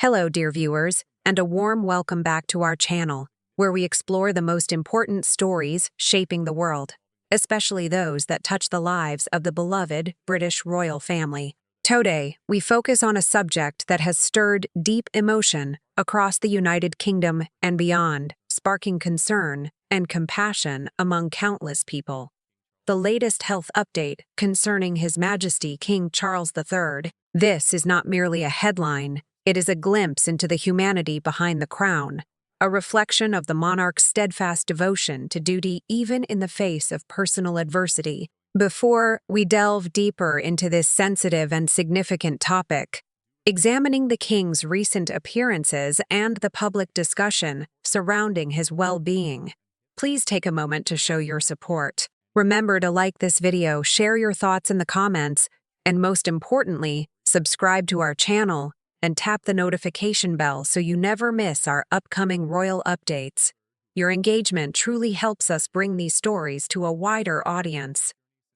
Hello, dear viewers, and a warm welcome back to our channel, where we explore the most important stories shaping the world, especially those that touch the lives of the beloved British royal family. Today, we focus on a subject that has stirred deep emotion across the United Kingdom and beyond, sparking concern and compassion among countless people. The latest health update concerning His Majesty King Charles III. This is not merely a headline, it is a glimpse into the humanity behind the crown, a reflection of the monarch's steadfast devotion to duty even in the face of personal adversity. Before we delve deeper into this sensitive and significant topic, examining the king's recent appearances and the public discussion surrounding his well-being, please take a moment to show your support. Remember to like this video, share your thoughts in the comments, and most importantly, subscribe to our channel and tap the notification bell so you never miss our upcoming royal updates. Your engagement truly helps us bring these stories to a wider audience.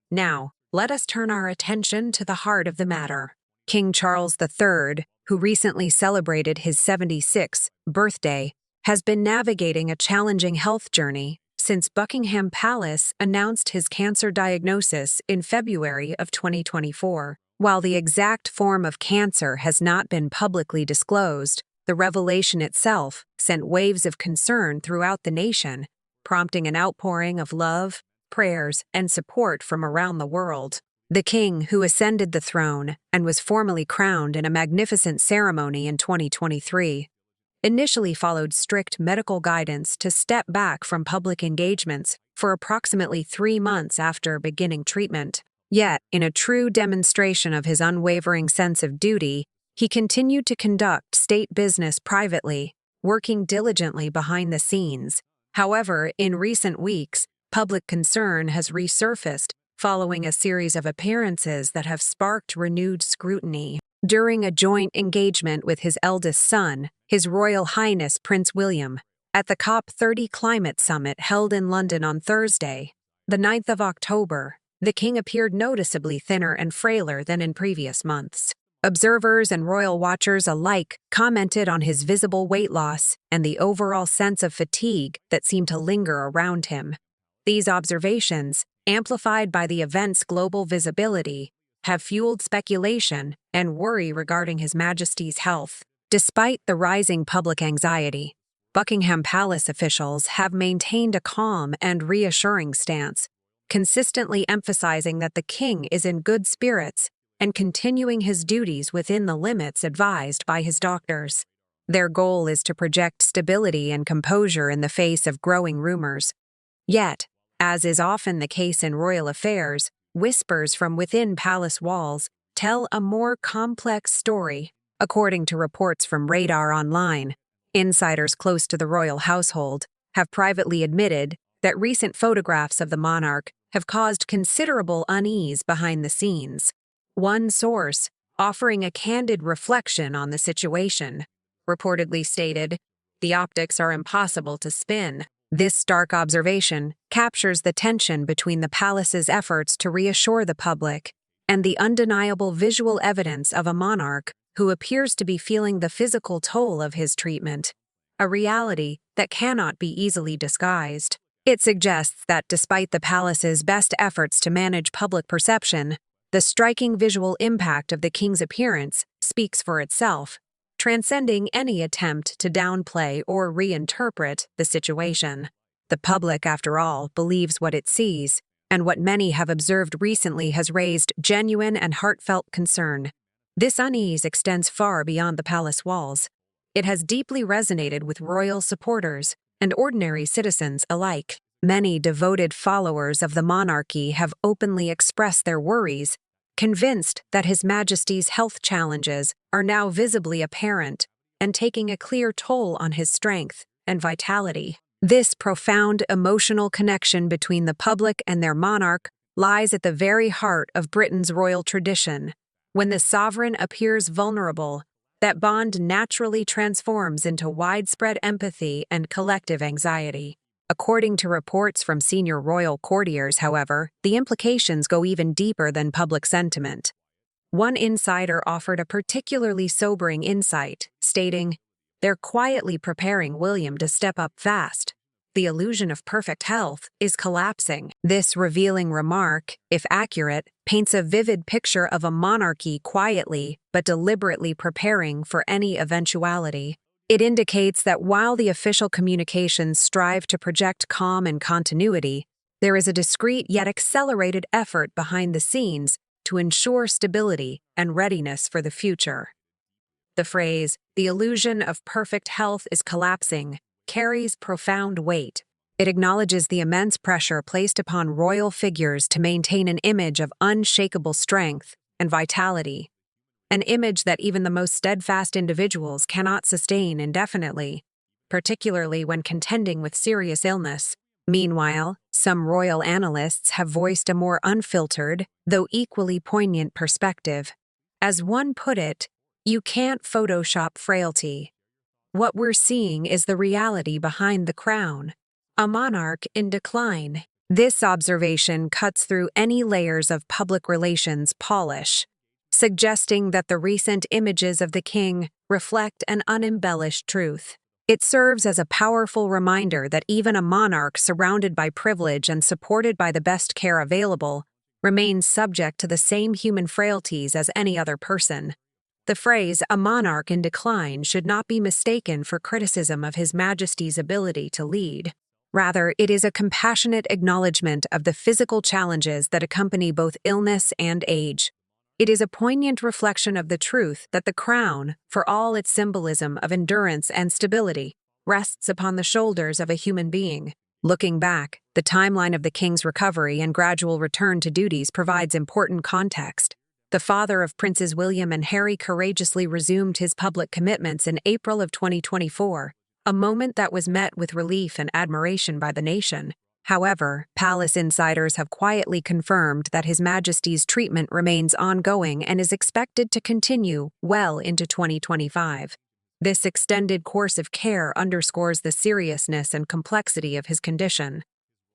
Now, let us turn our attention to the heart of the matter. King Charles III, who recently celebrated his 76th birthday, has been navigating a challenging health journey since Buckingham Palace announced his cancer diagnosis in February of 2024. While the exact form of cancer has not been publicly disclosed, the revelation itself sent waves of concern throughout the nation, prompting an outpouring of love, prayers, and support from around the world. The king, who ascended the throne and was formally crowned in a magnificent ceremony in 2023, initially followed strict medical guidance to step back from public engagements for approximately 3 months after beginning treatment. Yet, in a true demonstration of his unwavering sense of duty, he continued to conduct state business privately, working diligently behind the scenes. However, in recent weeks, public concern has resurfaced following a series of appearances that have sparked renewed scrutiny. During a joint engagement with his eldest son, His Royal Highness Prince William, at the COP30 Climate Summit held in London on Thursday, the 9th of October, the king appeared noticeably thinner and frailer than in previous months. Observers and royal watchers alike commented on his visible weight loss and the overall sense of fatigue that seemed to linger around him. These observations, amplified by the event's global visibility, have fueled speculation and worry regarding His Majesty's health. Despite the rising public anxiety, Buckingham Palace officials have maintained a calm and reassuring stance, consistently emphasizing that the king is in good spirits and continuing his duties within the limits advised by his doctors. Their goal is to project stability and composure in the face of growing rumors. Yet, as is often the case in royal affairs, whispers from within palace walls tell a more complex story. According to reports from Radar Online, insiders close to the royal household have privately admitted that recent photographs of the monarch have caused considerable unease behind the scenes. One source, offering a candid reflection on the situation, reportedly stated, "The optics are impossible to spin." This stark observation captures the tension between the palace's efforts to reassure the public and the undeniable visual evidence of a monarch who appears to be feeling the physical toll of his treatment, a reality that cannot be easily disguised. It suggests that despite the palace's best efforts to manage public perception, the striking visual impact of the king's appearance speaks for itself, transcending any attempt to downplay or reinterpret the situation. The public, after all, believes what it sees, and what many have observed recently has raised genuine and heartfelt concern. This unease extends far beyond the palace walls. It has deeply resonated with royal supporters and ordinary citizens alike. Many devoted followers of the monarchy have openly expressed their worries, convinced that His Majesty's health challenges are now visibly apparent and taking a clear toll on his strength and vitality. This profound emotional connection between the public and their monarch lies at the very heart of Britain's royal tradition. When the sovereign appears vulnerable, that bond naturally transforms into widespread empathy and collective anxiety. According to reports from senior royal courtiers, however, the implications go even deeper than public sentiment. One insider offered a particularly sobering insight, stating, "They're quietly preparing William to step up fast. The illusion of perfect health is collapsing." This revealing remark, if accurate, paints a vivid picture of a monarchy quietly but deliberately preparing for any eventuality. It indicates that while the official communications strive to project calm and continuity, there is a discreet yet accelerated effort behind the scenes to ensure stability and readiness for the future. The phrase, "the illusion of perfect health is collapsing," carries profound weight. It acknowledges the immense pressure placed upon royal figures to maintain an image of unshakable strength and vitality, an image that even the most steadfast individuals cannot sustain indefinitely, particularly when contending with serious illness. Meanwhile, some royal analysts have voiced a more unfiltered, though equally poignant perspective. As one put it, "You can't Photoshop frailty. What we're seeing is the reality behind the crown. A monarch in decline." This observation cuts through any layers of public relations polish, suggesting that the recent images of the king reflect an unembellished truth. It serves as a powerful reminder that even a monarch surrounded by privilege and supported by the best care available remains subject to the same human frailties as any other person. The phrase, "a monarch in decline," should not be mistaken for criticism of His Majesty's ability to lead. Rather, it is a compassionate acknowledgement of the physical challenges that accompany both illness and age. It is a poignant reflection of the truth that the crown, for all its symbolism of endurance and stability, rests upon the shoulders of a human being. Looking back, the timeline of the king's recovery and gradual return to duties provides important context. The father of Princes William and Harry courageously resumed his public commitments in April of 2024, a moment that was met with relief and admiration by the nation. However, palace insiders have quietly confirmed that His Majesty's treatment remains ongoing and is expected to continue well into 2025. This extended course of care underscores the seriousness and complexity of his condition.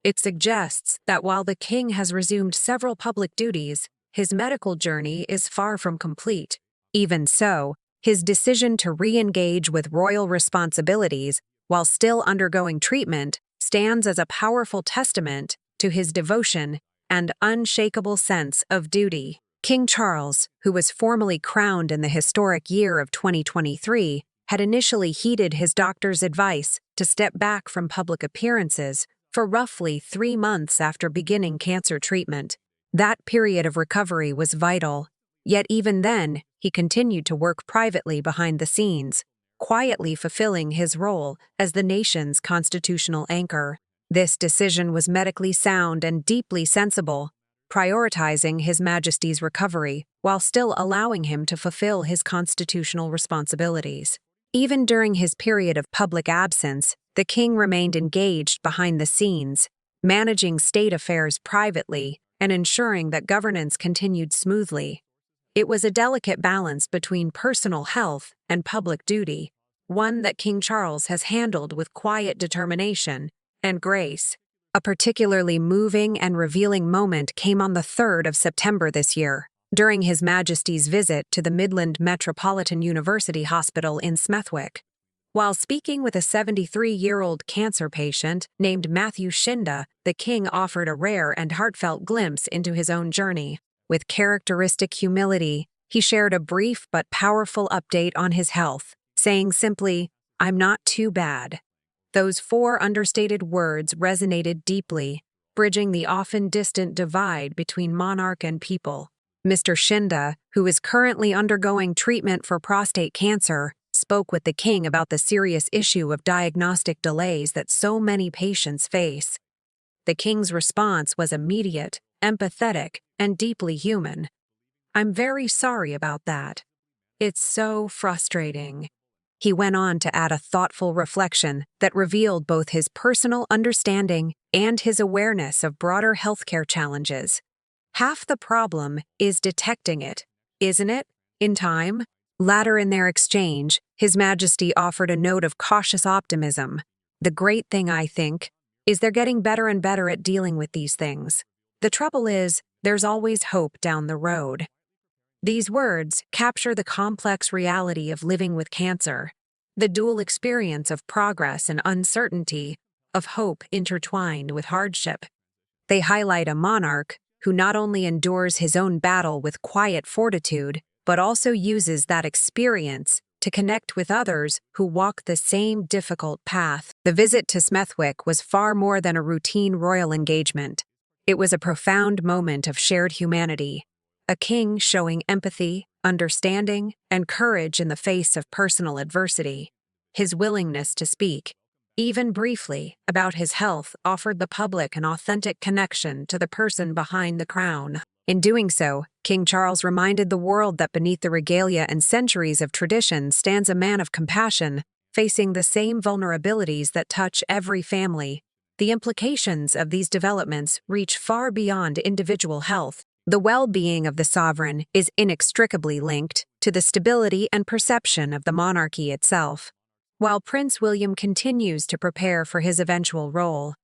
It suggests that while the king has resumed several public duties, his medical journey is far from complete. Even so, his decision to re-engage with royal responsibilities while still undergoing treatment stands as a powerful testament to his devotion and unshakable sense of duty. King Charles, who was formally crowned in the historic year of 2023, had initially heeded his doctor's advice to step back from public appearances for roughly 3 months after beginning cancer treatment. That period of recovery was vital, yet even then, he continued to work privately behind the scenes, quietly fulfilling his role as the nation's constitutional anchor. This decision was medically sound and deeply sensible, prioritizing His Majesty's recovery while still allowing him to fulfill his constitutional responsibilities. Even during his period of public absence, the king remained engaged behind the scenes, managing state affairs privately and ensuring that governance continued smoothly. It was a delicate balance between personal health and public duty, one that King Charles has handled with quiet determination and grace. A particularly moving and revealing moment came on the 3rd of September this year, during His Majesty's visit to the Midland Metropolitan University Hospital in Smethwick. While speaking with a 73-year-old cancer patient named Matthew Shinda, the king offered a rare and heartfelt glimpse into his own journey. With characteristic humility, he shared a brief but powerful update on his health, saying simply, "I'm not too bad." Those 4 understated words resonated deeply, bridging the often distant divide between monarch and people. Mr. Shinda, who is currently undergoing treatment for prostate cancer, spoke with the king about the serious issue of diagnostic delays that so many patients face. The king's response was immediate, empathetic, and deeply human. "I'm very sorry about that. It's so frustrating." He went on to add a thoughtful reflection that revealed both his personal understanding and his awareness of broader healthcare challenges. "Half the problem is detecting it, isn't it, in time?" Later in their exchange, His Majesty offered a note of cautious optimism. "The great thing, I think, is they're getting better and better at dealing with these things. The trouble is, there's always hope down the road." These words capture the complex reality of living with cancer, the dual experience of progress and uncertainty, of hope intertwined with hardship. They highlight a monarch who not only endures his own battle with quiet fortitude, but also uses that experience to connect with others who walk the same difficult path. The visit to Smethwick was far more than a routine royal engagement. It was a profound moment of shared humanity, a king showing empathy, understanding, and courage in the face of personal adversity. His willingness to speak, even briefly, about his health offered the public an authentic connection to the person behind the crown. In doing so, King Charles reminded the world that beneath the regalia and centuries of tradition stands a man of compassion, facing the same vulnerabilities that touch every family. The implications of these developments reach far beyond individual health. The well-being of the sovereign is inextricably linked to the stability and perception of the monarchy itself. While Prince William continues to prepare for his eventual role,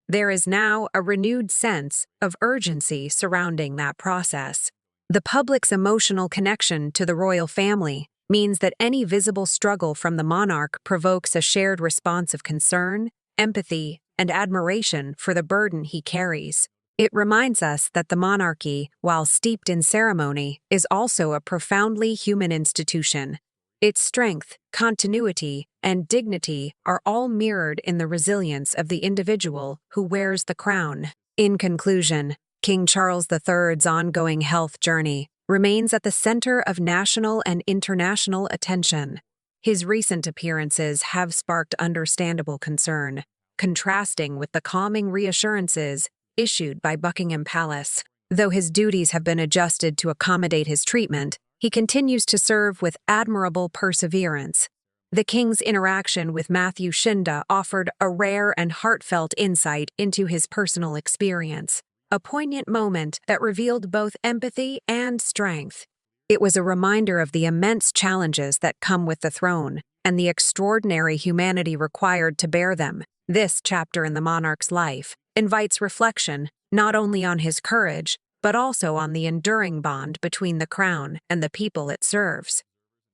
there is now a renewed sense of urgency surrounding that process. The public's emotional connection to the royal family means that any visible struggle from the monarch provokes a shared response of concern, empathy, and admiration for the burden he carries. It reminds us that the monarchy, while steeped in ceremony, is also a profoundly human institution. Its strength, continuity, and dignity are all mirrored in the resilience of the individual who wears the crown. In conclusion, King Charles III's ongoing health journey remains at the center of national and international attention. His recent appearances have sparked understandable concern, contrasting with the calming reassurances issued by Buckingham Palace. Though his duties have been adjusted to accommodate his treatment, he continues to serve with admirable perseverance. The King's interaction with Matthew Shinda offered a rare and heartfelt insight into his personal experience, a poignant moment that revealed both empathy and strength. It was a reminder of the immense challenges that come with the throne and the extraordinary humanity required to bear them. This chapter in the monarch's life invites reflection not only on his courage, but also on the enduring bond between the crown and the people it serves.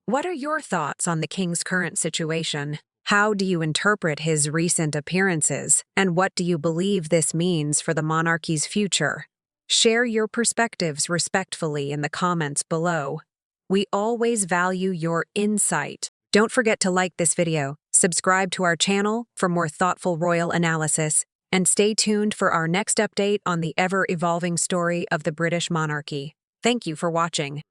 What are your thoughts on the king's current situation? How do you interpret his recent appearances, and what do you believe this means for the monarchy's future? Share your perspectives respectfully in the comments below. We always value your insight. Don't forget to like this video, subscribe to our channel for more thoughtful royal analysis, and stay tuned for our next update on the ever-evolving story of the British monarchy. Thank you for watching.